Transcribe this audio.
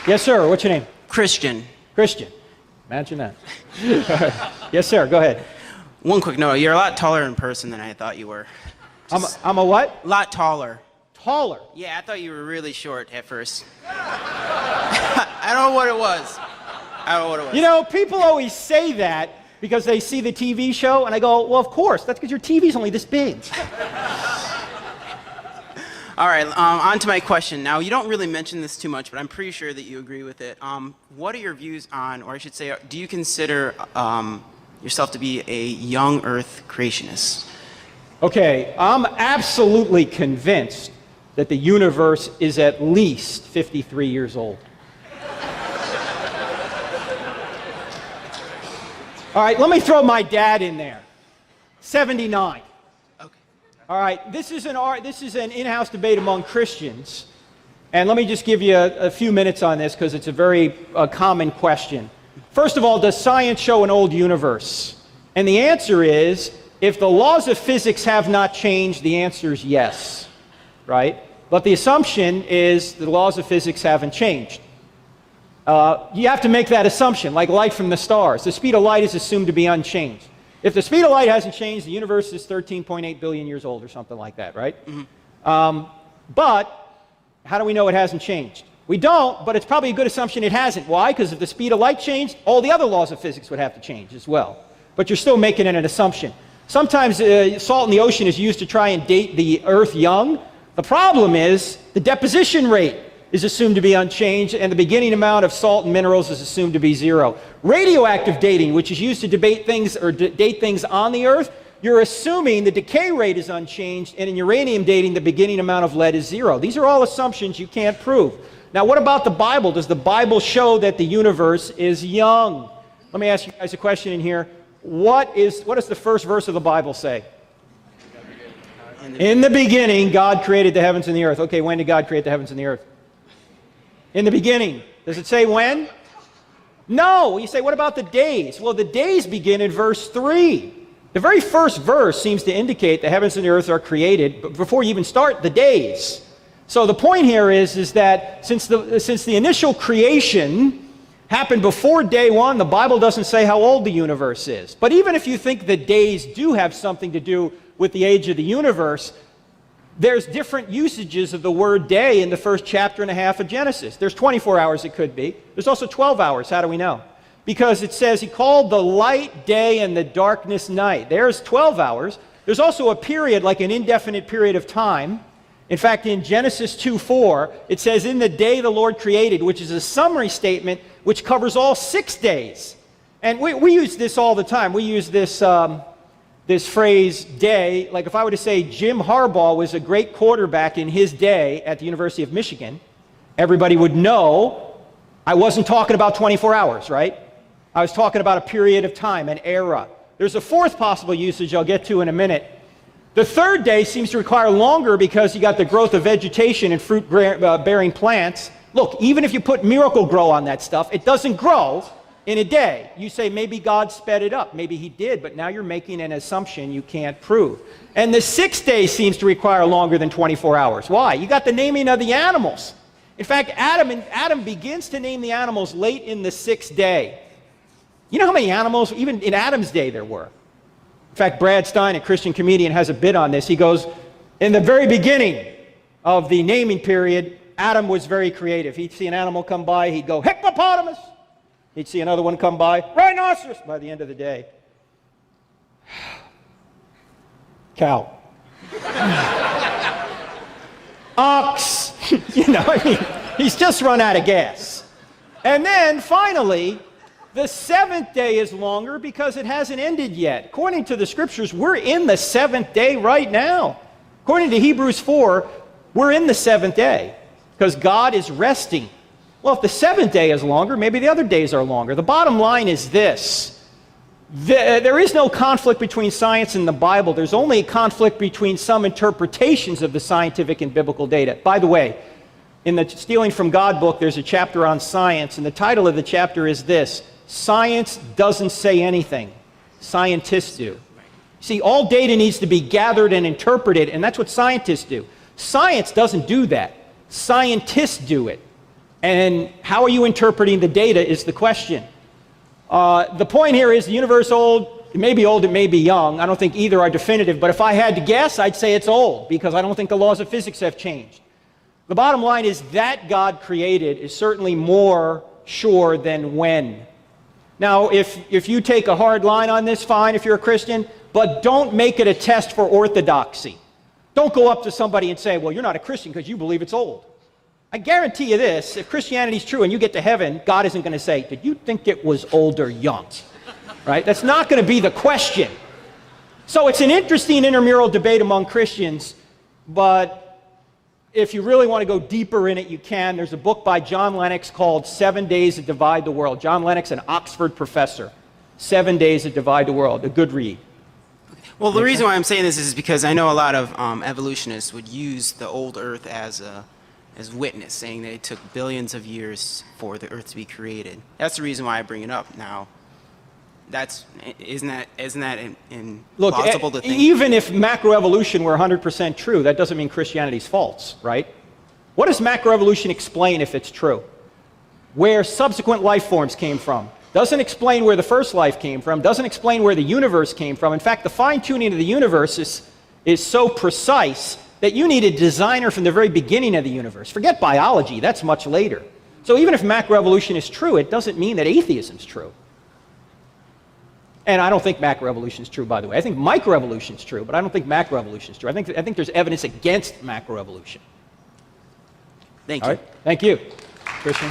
Yes, sir. What's your name? Christian. Christian. Imagine that. Yes, sir. Go ahead. One quick note. You're a lot taller in person than I thought you were. I'm a what? Lot taller. Taller. Yeah, I thought you were really short at first. I don't know what it was. You know, people always say that because they see the TV show, and I go, well, of course. That's because your TV's only this big. All right, on to my question. Now, you don't really mention this too much, but I'm pretty sure that you agree with it. What are your views on, or I should say, do you consider yourself to be a young Earth creationist? Okay, I'm absolutely convinced that the universe is at least 53 years old. All right, let me throw my dad in there. 79. Okay. All right, this is an in-house debate among Christians, and let me just give you a few minutes on this because it's a very common question. First of all, does science show an old universe? And the answer is, if the laws of physics have not changed, the answer is yes, right? But the assumption is the laws of physics haven't changed. You have to make that assumption, like light from the stars. The speed of light is assumed to be unchanged. If the speed of light hasn't changed, the universe is 13.8 billion years old or something like that, right? Mm-hmm. But how do we know it hasn't changed? We don't, but it's probably a good assumption it hasn't. Why? Because if the speed of light changed, all the other laws of physics would have to change as well. But you're still making it an assumption. Sometimes salt in the ocean is used to try and date the Earth young. The problem is the deposition rate is assumed to be unchanged, and the beginning amount of salt and minerals is assumed to be 0. Radioactive dating, which is used to date things on the Earth, you're assuming the decay rate is unchanged, and in uranium dating, the beginning amount of lead is 0. These are all assumptions you can't prove. Now, what about the Bible? Does the Bible show that the universe is young? Let me ask you guys a question in here. What does the first verse of the Bible say? In the beginning, God created the heavens and the earth. Okay, when did God create the heavens and the earth? In the beginning. Does it say when? No. You say, what about the days? Well, the days begin in verse 3. The very first verse seems to indicate the heavens and the earth are created before you even start the days. So the point here is that since the initial creation happened before day one, the Bible doesn't say how old the universe is. But even if you think the days do have something to do with the age of the universe, there's different usages of the word day in the first chapter and a half of Genesis. There's 24 hours it could be. There's also 12 hours. How do we know? Because it says he called the light day and the darkness night. There's 12 hours. There's also a period, like an indefinite period of time. In fact, in Genesis 2:4, it says, in the day the Lord created, which is a summary statement which covers all 6 days. And we use this all the time. We use this phrase day, like if I were to say Jim Harbaugh was a great quarterback in his day at the University of Michigan, everybody would know I wasn't talking about 24 hours, right? I was talking about a period of time, an era. There's a fourth possible usage I'll get to in a minute. The third day seems to require longer because you got the growth of vegetation and fruit-bearing plants. Look, even if you put Miracle-Gro on that stuff, it doesn't grow in a day. You say maybe God sped it up. Maybe he did, but now you're making an assumption you can't prove. And the 6th day seems to require longer than 24 hours. Why? You got the naming of the animals. In fact, Adam begins to name the animals late in the 6th day. You know how many animals, even in Adam's day, there were? In fact, Brad Stein, a Christian comedian, has a bit on this. He goes, in the very beginning of the naming period, Adam was very creative. He'd see an animal come by, he'd go, hippopotamus. He'd see another one come by, rhinoceros, by the end of the day. Cow. Ox. He's just run out of gas. And then, finally, the 7th day is longer because it hasn't ended yet. According to the scriptures, we're in the 7th day right now. According to Hebrews 4, we're in the 7th day because God is resting. Well, if the 7th day is longer, maybe the other days are longer. The bottom line is this. There is no conflict between science and the Bible. There's only a conflict between some interpretations of the scientific and biblical data. By the way, in the Stealing from God book, there's a chapter on science, and the title of the chapter is this: Science doesn't say anything. Scientists do. See, all data needs to be gathered and interpreted, and that's what scientists do. Science doesn't do that. Scientists do it. And how are you interpreting the data is the question. The point here is the universe old. It may be old, it may be young. I don't think either are definitive, but if I had to guess, I'd say it's old because I don't think the laws of physics have changed. The bottom line is that God created is certainly more sure than when. Now, if you take a hard line on this, fine if you're a Christian, but don't make it a test for orthodoxy. Don't go up to somebody and say, well, you're not a Christian because you believe it's old. I guarantee you this, if Christianity is true and you get to heaven, God isn't going to say, did you think it was old or young? Right? That's not going to be the question. So it's an interesting intramural debate among Christians, but if you really want to go deeper in it, you can. There's a book by John Lennox called 7 Days That Divide the World. John Lennox, an Oxford professor. 7 Days That Divide the World. A good read. Well, the reason why I'm saying this is because I know a lot of evolutionists would use the old Earth as witness, saying that it took billions of years for the Earth to be created. That's the reason why I bring it up. Now, isn't that implausible to think? Even if macroevolution were 100% true, that doesn't mean Christianity's false, right? What does macroevolution explain if it's true? Where subsequent life forms came from. Doesn't explain where the first life came from, doesn't explain where the universe came from. In fact, the fine-tuning of the universe is so precise that you need a designer from the very beginning of the universe. Forget biology, that's much later. So even if macroevolution is true, it doesn't mean that atheism is true. And I don't think macroevolution is true, by the way. I think microevolution is true, but I don't think macroevolution is true. I think there's evidence against macroevolution. Thank you. All right. Thank you, Christian.